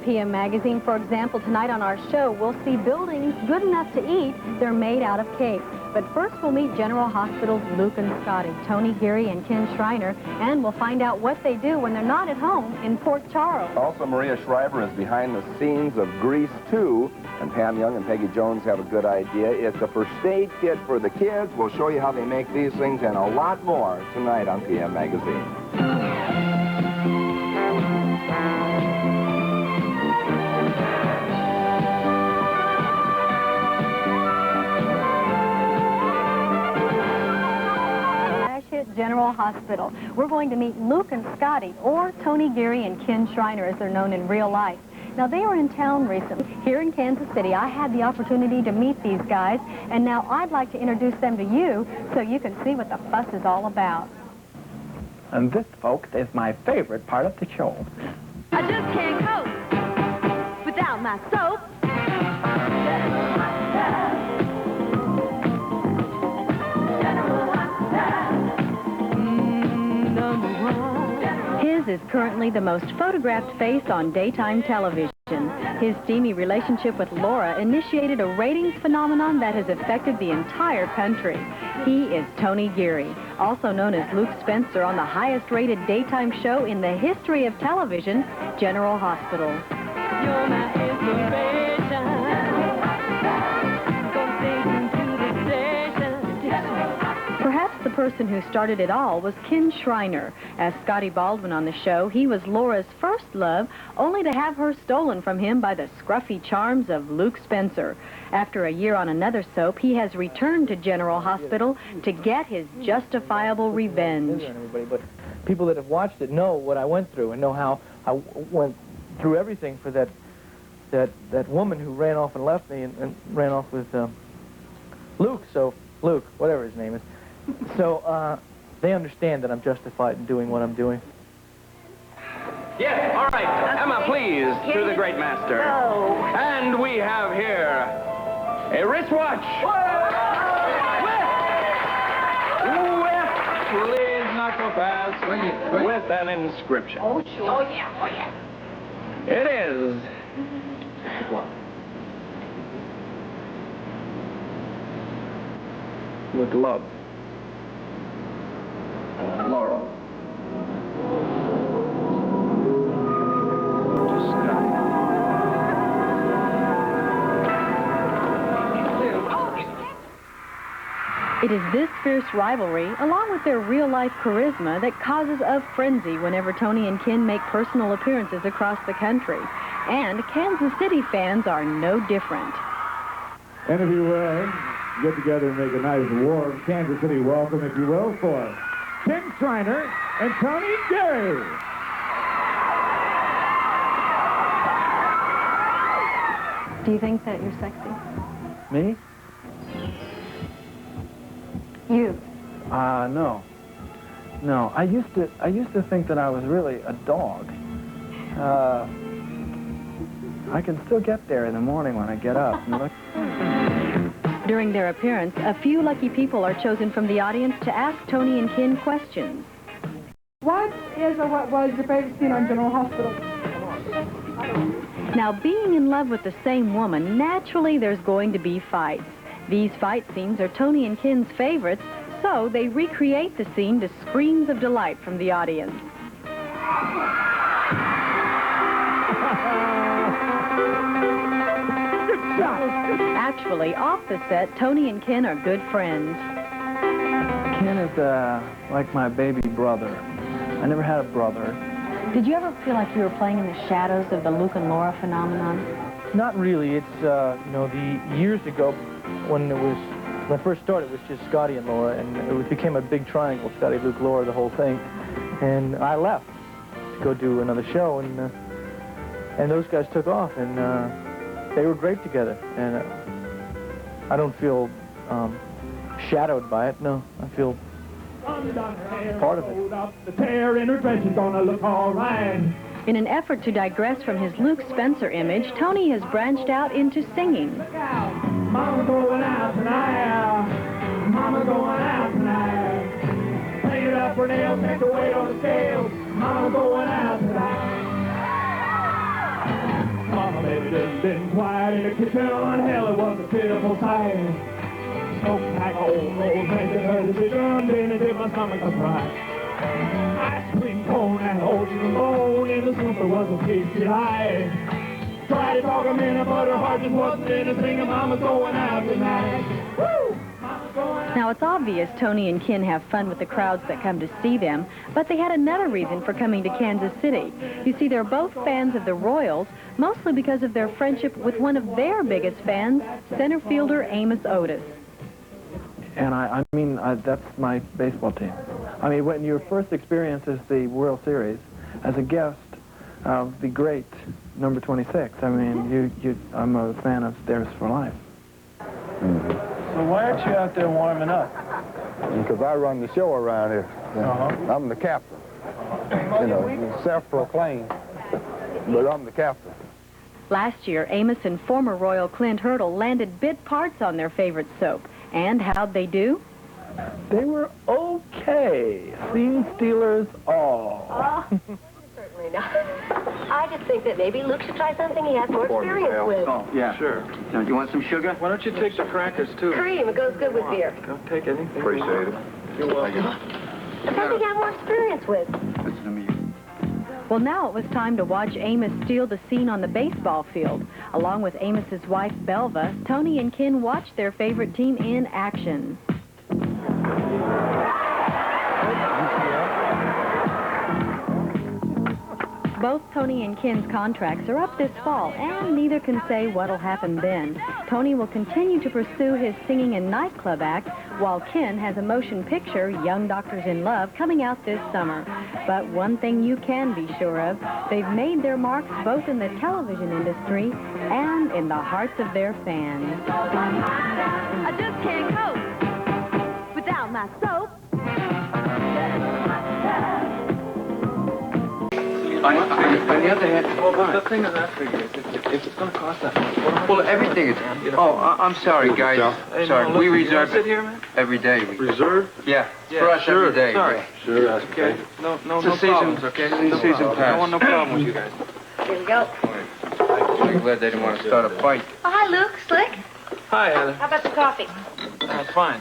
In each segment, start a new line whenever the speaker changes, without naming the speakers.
PM Magazine. For example, tonight on our show, we'll see buildings good enough to eat. They're made out of cake. But first, we'll meet General Hospital's Luke and Scotty, Tony, Geary, and Kin Shriner, and we'll find out what they do when they're not at home in Port Charles.
Also, Maria Shriver is behind the scenes of Grease 2, and Pam Young and Peggy Jones have a good idea. It's a first aid kit for the kids. We'll show you how they make these things and a lot more tonight on PM Magazine.
General Hospital. We're going to meet Luke and Scotty, or Tony, Geary, and Kin Shriner, as they're known in real life. Now, they were in town recently, here in Kansas City. I had the opportunity to meet these guys, and now I'd like to introduce them to you so you can see what the fuss is all about.
And this, folks, is my favorite part of the show.
I just can't cope without my soap.
His is currently the most photographed face on daytime television. His steamy relationship with Laura initiated a ratings phenomenon that has affected the entire country. He is Tony Geary, also known as Luke Spencer on the highest-rated daytime show in the history of television, General Hospital.
You're my inspiration.
Perhaps the person who started it all was Kin Shriner. As Scotty Baldwin on the show, he was Laura's first love, only to have her stolen from him by the scruffy charms of Luke Spencer. After a year on another soap, he has returned to General Hospital to get his justifiable revenge.
But people that have watched it know what I went through and know how I went through everything for that woman who ran off and left me and ran off with Luke, whatever his name is. So they understand that I'm justified in doing what I'm doing.
Yes, all right. Emma, please, to the great master. And we have here a wristwatch. With, please, not so fast. With an inscription.
Oh, sure. Oh, yeah. Oh, yeah.
It is. With love. Laura.
It is this fierce rivalry, along with their real-life charisma, that causes a frenzy whenever Tony and Kin make personal appearances across the country. And Kansas City fans are no different.
And if you will, get together and make a nice warm Kansas City welcome, if you will, for Kin Shriner and Tony Geary.
Do you think that you're sexy?
Me?
You?
No. No, I used to think that I was really a dog. I can still get there in the morning when I get up and look.
During their appearance, a few lucky people are chosen from the audience to ask Tony and Kin questions.
What is or what was your favorite scene on General Hospital?
Now, being in love with the same woman, naturally there's going to be fights. These fight scenes are Tony and Kin's favorites, so they recreate the scene to screams of delight from the audience. Actually, off the set, Tony and Kin are good friends.
Kin is like my baby brother. I never had a brother.
Did you ever feel like you were playing in the shadows of the Luke and Laura phenomenon?
Not really. It's, you know, the years ago when I first started, it was just Scotty and Laura, and it became a big triangle, Scotty, Luke, Laura, the whole thing. And I left to go do another show, and those guys took off, and they were great together. And I don't feel shadowed by it. No, I feel part of it.
The tear in her dress is gonna look all right.
In an effort to digress from his Luke Spencer image, Tony has branched out into singing.
Mama going out tonight. Mama going out tonight. Painted up her nails, take the weight on the scales. Mama going out tonight. Been quiet in the kitchen, hell, it was a pitiful sight. Smoke like old rose, making her decision, then it did my stomach a cry. Ice cream cone and old chicken bone in the soup, it was a tasty lie. Tried to talk a minute, but her heart just wasn't in it, singing Mama's going out tonight. Woo!
Now, it's obvious Tony and Kin have fun with the crowds that come to see them, but they had another reason for coming to Kansas City. You see, they're both fans of the Royals, mostly because of their friendship with one of their biggest fans, center fielder Amos Otis.
And I mean, that's my baseball team. I mean, when your first experience is the World Series as a guest of the great number 26, I mean, I'm a fan of theirs for life.
So why aren't you out there warming up?
Because I run the show around here. I'm the captain. You know, self-proclaimed, but I'm the captain.
Last year, Amos and former Royal Clint Hurdle landed bit parts on their favorite soap. And how'd they do?
They were okay. Scene stealers all.
Certainly not. I just think that maybe Luke should try something he has more experience with.
Oh, yeah.
Sure.
Now, do you want some sugar?
Why don't you take the crackers, too?
Cream, it goes good with beer.
Don't take anything.
Appreciate it.
You're welcome.
Something he has more experience with.
Listen to me.
Well, now it was time to watch Amos steal the scene on the baseball field. Along with Amos's wife, Belva, Tony and Kin watched their favorite team in action. Both Tony and Kin's contracts are up this fall, and neither can say what'll happen then. Tony will continue to pursue his singing and nightclub act, while Kin has a motion picture, Young Doctors in Love, coming out this summer. But one thing you can be sure of, they've made their marks both in the television industry and in the hearts of their fans.
I just can't cope without my soap.
On the other hand,
The thing is, I figure, if it's going to cost that much,
well, everything is... Oh, I'm sorry, guys. Sorry, we reserve
sit
it
here, man?
every day.
Reserve?
Yeah, for us every day.
Sorry.
Sure, that's
Okay. No
It's a
problems,
season,
okay?
it's a season
I
pass.
want no problem with you guys.
Here we go.
I'm glad they didn't want to start a fight.
Oh, hi, Luke. Slick.
Hi, Heather.
How about some coffee?
That's fine.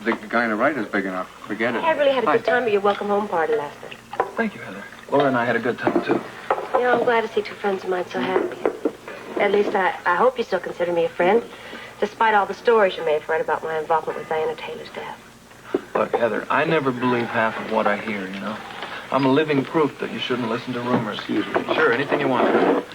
The guy in the right is big enough. Forget it.
I really had a good time at your welcome home party last night.
Thank you, Heather. Laura and I had a good time, too.
You know, I'm glad to see two friends of mine so happy. At least I hope you still consider me a friend, despite all the stories you may have read about my involvement with Diana Taylor's death.
Look, Heather, I never believe half of what I hear, you know. I'm a living proof that you shouldn't listen to rumors. Sure, anything you want.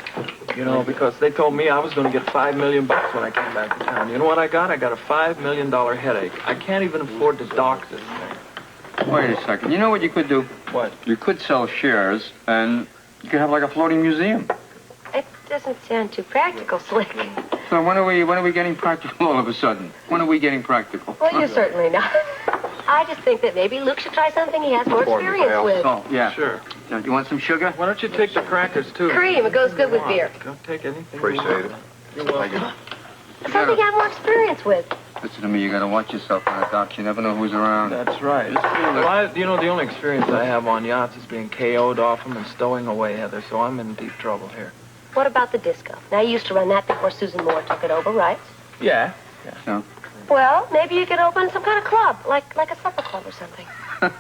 You know, because they told me I was going to get $5 million when I came back to town. You know what I got? I got a $5 million headache. I can't even afford to dock this thing.
Wait a second. You know what you could do?
What?
You could sell shares, and you could have like a floating museum.
It doesn't sound too practical, Slick.
So when are we getting practical all of a sudden? When are we getting practical?
Well, you're certainly not. I just think that maybe Luke should try something he has more experience with.
Oh, yeah.
Sure.
Now, do you want some sugar?
Why don't you take the crackers, too?
Cream, it goes good with beer.
Don't take anything.
Appreciate it.
You're welcome.
Something he has more experience with.
Listen to me, you gotta watch yourself on the docks. You never know who's around.
That's right. Well, you know, the only experience I have on yachts is being KO'd off them and stowing away, Heather, so I'm in deep trouble here.
What about the disco? Now, you used to run that before Susan Moore took it over, right?
Yeah.
So?
Well, maybe you could open some kind of club, like a supper club or something. I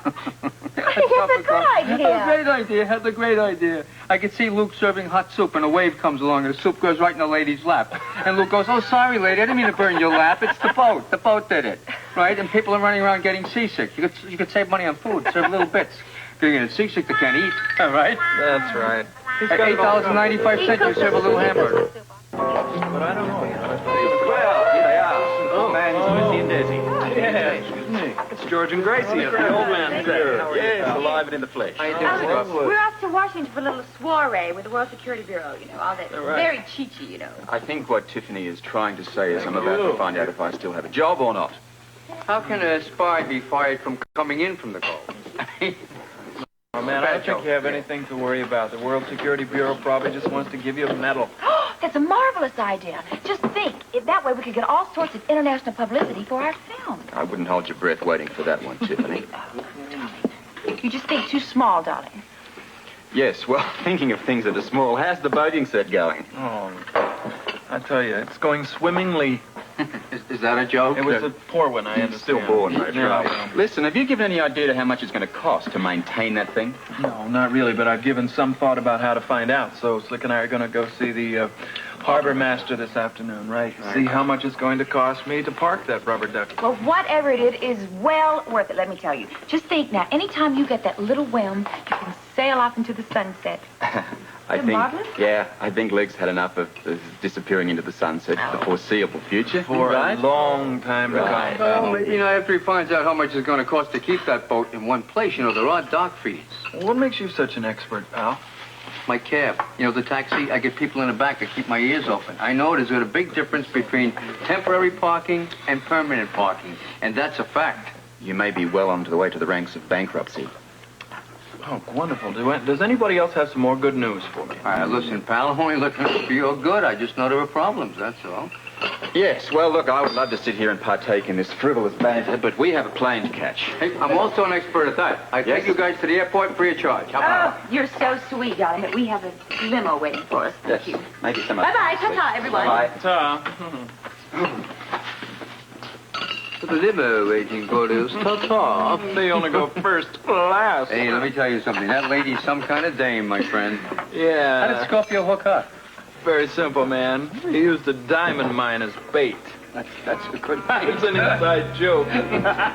think that's a good idea.
Great idea. That's a great idea. I could see Luke serving hot soup, and a wave comes along, and the soup goes right in the lady's lap. And Luke goes, "Oh, sorry, lady, I didn't mean to burn your lap. It's the boat. The boat did it." Right? And people are running around getting seasick. You could save money on food. Serve little bits. If you're getting seasick, they can't eat. All right?
That's right.
At $8.95, you serve a little hamburger.
But I don't know, you know.
Well, here they are. Oh, man, it's Missy and Desi.
Yeah, excuse me.
It's George and Gracie, the old man there. Yes, alive and in the flesh.
We're off to Washington for a little soiree with the World Security Bureau, you know, all that.
right.
Very cheeky, you know.
I think what Tiffany is trying to say is I'm about to find out if I still have a job or not.
How can a spy be fired from coming in from the Gulf?
Oh, man, I don't think you have anything to worry about. The World Security Bureau probably just wants to give you a medal.
That's a marvelous idea. Just think, that way we could get all sorts of international publicity for our film.
I wouldn't hold your breath waiting for that one, Tiffany.
You just think too small, darling.
Yes, well, thinking of things that are small has the boating set going.
Oh.
I tell you, it's going swimmingly.
Is that a joke?
It was a poor one, I understand.
Still born, mate.
Yeah.
Listen, have you given any idea to how much it's going to cost to maintain that thing?
No, not really, but I've given some thought about how to find out. So Slick and I are going to go see the harbor master this afternoon, right? See how much it's going to cost me to park that rubber duck.
Well, whatever it is well worth it, let me tell you. Just think now, anytime you get that little whim, you can sail off into the sunset.
I think Leg's had enough of disappearing into the sunset for the foreseeable future.
For a long time to come.
Well, you know, after he finds out how much it's going to cost to keep that boat in one place, you know, there are dock fees.
What makes you such an expert, pal?
My cab, you know, the taxi, I get people in the back that keep my ears open. I know there's a big difference between temporary parking and permanent parking, and that's a fact.
You may be well on the way to the ranks of bankruptcy.
Oh, wonderful. Does anybody else have some more good news for me?
Listen, pal, I'm only looking for your good. I just know there are problems, that's all.
Yes, well, look, I would love to sit here and partake in this frivolous banter, but we have a plane to catch.
Hey, I'm also an expert at that. I take you guys to the airport free of charge. How about
Oh, you're so sweet, darling, but we have a limo waiting for us. Thank you.
Maybe some other.
Bye-bye. Ta-ta, everyone.
Bye.
The limo waiting for us. Ta-ta.
They only go first class.
Hey, let me tell you something. That lady's some kind of dame, my friend.
Yeah.
How did Scorpio hook up?
Very simple, man. He used a diamond mine as bait.
That's a good
It's an inside joke.